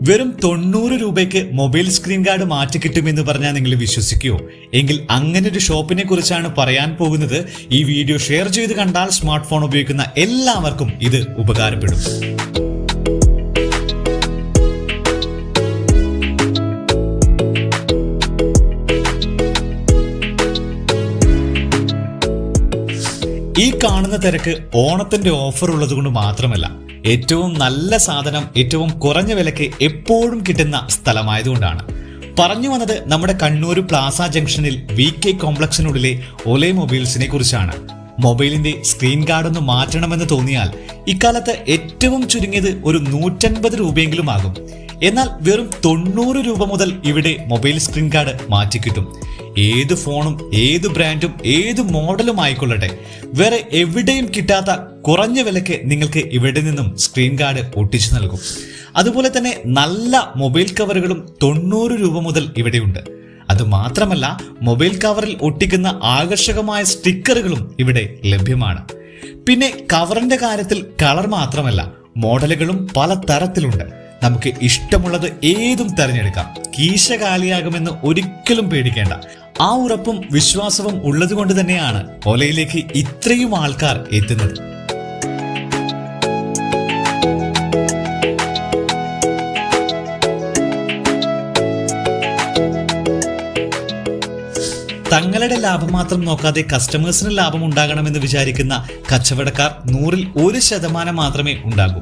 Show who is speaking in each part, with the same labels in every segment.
Speaker 1: വെറും 90 രൂപയ്ക്ക് mobile screen guard മാറ്റി കിട്ടുമെന്ന് പറഞ്ഞാൽ നിങ്ങൾ വിശ്വസിക്കുമോ? എങ്കിൽ അങ്ങനെ ഒരു ഷോപ്പിനെ കുറിച്ചാണ് പറയാൻ പോകുന്നത്. ഈ വീഡിയോ ഷെയർ ചെയ്ത് കണ്ടാൽ സ്മാർട്ട് ഫോൺ ഉപയോഗിക്കുന്ന എല്ലാവർക്കും ഇത് ഉപകാരപ്പെടും. ഈ കാണുന്ന തിരക്ക് ഓണത്തിന്റെ ഓഫർ ഉള്ളത് കൊണ്ട് മാത്രമല്ല, ഏറ്റവും നല്ല സാധനം ഏറ്റവും കുറഞ്ഞ വിലയ്ക്ക് എപ്പോഴും കിട്ടുന്ന സ്ഥലമായതുകൊണ്ടാണ്. പറഞ്ഞു വന്നത് നമ്മുടെ കണ്ണൂർ പ്ലാസ ജംഗ്ഷനിൽ VK കോംപ്ലക്സിനുള്ളിലെ ഒലേ മൊബൈൽസിനെ കുറിച്ചാണ്. മൊബൈലിന്റെ സ്ക്രീൻ ഗാർഡ് ഒന്ന് മാറ്റണമെന്ന് തോന്നിയാൽ ഇക്കാലത്ത് ഏറ്റവും ചുരുങ്ങിയത് ഒരു 150 രൂപയെങ്കിലും ആകും. എന്നാൽ വെറും 90 രൂപ മുതൽ ഇവിടെ മൊബൈൽ സ്ക്രീൻ ഗാർഡ് മാറ്റിക്കിട്ടും. ഏത് ഫോണും ഏത് ബ്രാൻഡും ഏത് മോഡലും ആയിക്കൊള്ളട്ടെ, വേറെ എവിടെയും കിട്ടാത്ത കുറഞ്ഞ വിലയ്ക്ക് നിങ്ങൾക്ക് ഇവിടെ നിന്നും സ്ക്രീൻ ഗാർഡ് ഒട്ടിച്ചു നൽകും. അതുപോലെ തന്നെ നല്ല മൊബൈൽ കവറുകളും 90 രൂപ മുതൽ ഇവിടെയുണ്ട്. അതുമാത്രമല്ല, മൊബൈൽ കവറിൽ ഒട്ടിക്കുന്ന ആകർഷകമായ സ്റ്റിക്കറുകളും ഇവിടെ ലഭ്യമാണ്. പിന്നെ കവറിന്റെ കാര്യത്തിൽ കളർ മാത്രമല്ല, മോഡലുകളും പല തരത്തിലുണ്ട്. നമുക്ക് ഇഷ്ടമുള്ളത് ഏതും തിരഞ്ഞെടുക്കാം. കീശ കാലിയാകുമെന്ന് ഒരിക്കലും പേടിക്കേണ്ട. ആ ഉറപ്പും വിശ്വാസവും ഉള്ളതുകൊണ്ട് തന്നെയാണ് ഒലയിലേക്ക് ഇത്രയും ആൾക്കാർ എത്തുന്നത്. തങ്ങളുടെ ലാഭം മാത്രം നോക്കാതെ കസ്റ്റമേഴ്സിന് ലാഭം ഉണ്ടാകണമെന്ന് വിചാരിക്കുന്ന കച്ചവടക്കാർ 100-ൽ 1% മാത്രമേ ഉണ്ടാകൂ.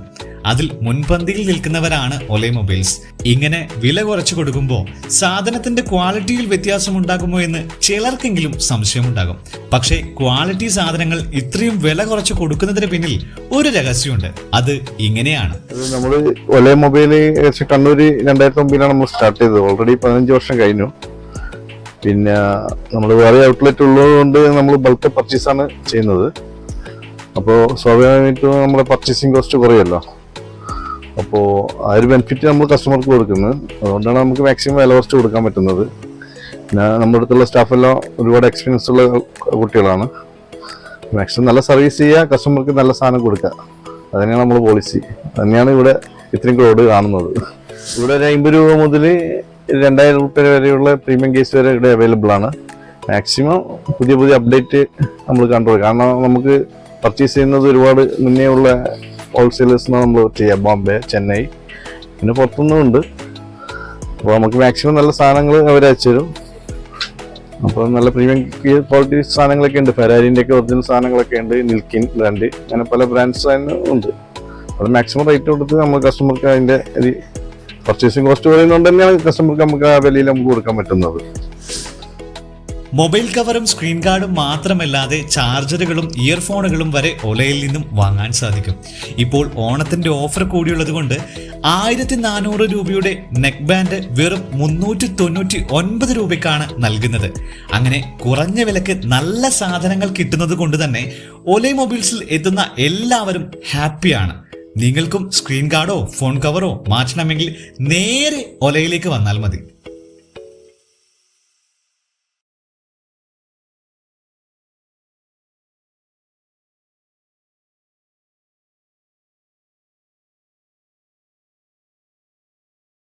Speaker 1: അതിൽ മുൻപന്തിയിൽ നിൽക്കുന്നവരാണ് ഒലേ മൊബൈൽസ്. ഇങ്ങനെ വില കുറച്ചു കൊടുക്കുമ്പോൾ സാധനത്തിന്റെ ക്വാളിറ്റിയിൽ വ്യത്യാസമുണ്ടാകുമോ എന്ന് ചിലർക്കെങ്കിലും സംശയമുണ്ടാകും. പക്ഷേ ക്വാളിറ്റി സാധനങ്ങൾ ഇത്രയും വില കുറച്ച് കൊടുക്കുന്നതിന് പിന്നിൽ ഒരു രഹസ്യമുണ്ട്. അത് ഇങ്ങനെയാണ്.
Speaker 2: നമ്മൾ ഒലേ മൊബൈൽ കണ്ണൂര് 2009 നമ്മൾ സ്റ്റാർട്ട് ചെയ്തത്. ഓൾറെഡി 15 വർഷം കഴിഞ്ഞു. പിന്നെ നമ്മൾ വേറെ ഔട്ട്ലെറ്റ് ഉള്ളതുകൊണ്ട് നമ്മൾ ബൾക്ക് പർച്ചേസാണ് ചെയ്യുന്നത്. അപ്പോൾ സ്വാഭാവികമായിട്ടും നമ്മുടെ പർച്ചേസിങ് കോസ്റ്റ് കുറയല്ലോ. അപ്പോൾ ആ ഒരു ബെനിഫിറ്റ് നമ്മൾ കസ്റ്റമർക്ക് കൊടുക്കുന്നത്. അതുകൊണ്ടാണ് നമുക്ക് മാക്സിമം വില കുറച്ച് കൊടുക്കാൻ പറ്റുന്നത്. പിന്നെ നമ്മുടെ അടുത്തുള്ള സ്റ്റാഫെല്ലാം ഒരുപാട് എക്സ്പീരിയൻസ് ഉള്ള കുട്ടികളാണ്. മാക്സിമം നല്ല സർവീസ് ചെയ്യുക, കസ്റ്റമർക്ക് നല്ല സാധനം കൊടുക്കുക. അതന്നെയാണ് നമ്മൾ പോളിസി. തന്നെയാണ് ഇവിടെ ഇത്രയും ക്രൗഡ് കാണുന്നത്. ഇവിടെ ഒരു 50 രൂപ മുതൽ 2000 രൂപ വരെയുള്ള പ്രീമിയം കേസ് വരെ ഇവിടെ അവൈലബിൾ ആണ്. മാക്സിമം പുതിയ അപ്ഡേറ്റ് നമ്മൾ കണ്ടുപോയി. കാരണം നമുക്ക് പർച്ചേസ് ചെയ്യുന്നത് ഒരുപാട് മുന്നേ ഉള്ള ഹോൾസെയിലേഴ്സിന് നമ്മൾ ചെയ്യാം. ബോംബെ, ചെന്നൈ, പിന്നെ പുറത്തുനിന്നും ഉണ്ട്. അപ്പോൾ നമുക്ക് മാക്സിമം നല്ല സാധനങ്ങൾ അവർ അയച്ചു തരും. അപ്പോൾ നല്ല പ്രീമിയം ക്വാളിറ്റി സാധനങ്ങളൊക്കെ ഉണ്ട്. ഫെരാരിൻ്റെ ഒക്കെ ഒറിജിനൽ സാധനങ്ങളൊക്കെ ഉണ്ട്. നിൽക്കിൻ ബ്രാൻഡ്, അങ്ങനെ പല ബ്രാൻഡ്സ് ഉണ്ട്. അത് മാക്സിമം റേറ്റ് കൊടുത്ത് നമ്മൾ കസ്റ്റമർക്ക് അതിൻ്റെ പർച്ചേസിംഗ് കോസ്റ്റ് പറയുന്നതുകൊണ്ട് തന്നെയാണ് കസ്റ്റമർക്ക് നമുക്ക് ആ വിലയിൽ നമുക്ക് കൊടുക്കാൻ പറ്റുന്നത്.
Speaker 1: മൊബൈൽ കവറും സ്ക്രീൻ ഗാർഡും മാത്രമല്ലാതെ ചാർജറുകളും ഇയർഫോണുകളും വരെ ഒലയിൽ നിന്നും വാങ്ങാൻ സാധിക്കും. ഇപ്പോൾ ഓണത്തിന്റെ ഓഫർ കൂടിയുള്ളത് കൊണ്ട് 1400 രൂപയുടെ നെക്ക് ബാൻഡ് വെറും 399 രൂപയ്ക്കാണ് നൽകുന്നത്. അങ്ങനെ കുറഞ്ഞ വിലക്ക് നല്ല സാധനങ്ങൾ കിട്ടുന്നത് കൊണ്ട് തന്നെ ഒലേ മൊബൈൽസിൽ എത്തുന്ന എല്ലാവരും ഹാപ്പിയാണ്. നിങ്ങൾക്കും സ്ക്രീൻ ഗാർഡോ ഫോൺ കവറോ മാറ്റണമെങ്കിൽ നേരെ ഒലയിലേക്ക് വന്നാൽ മതി.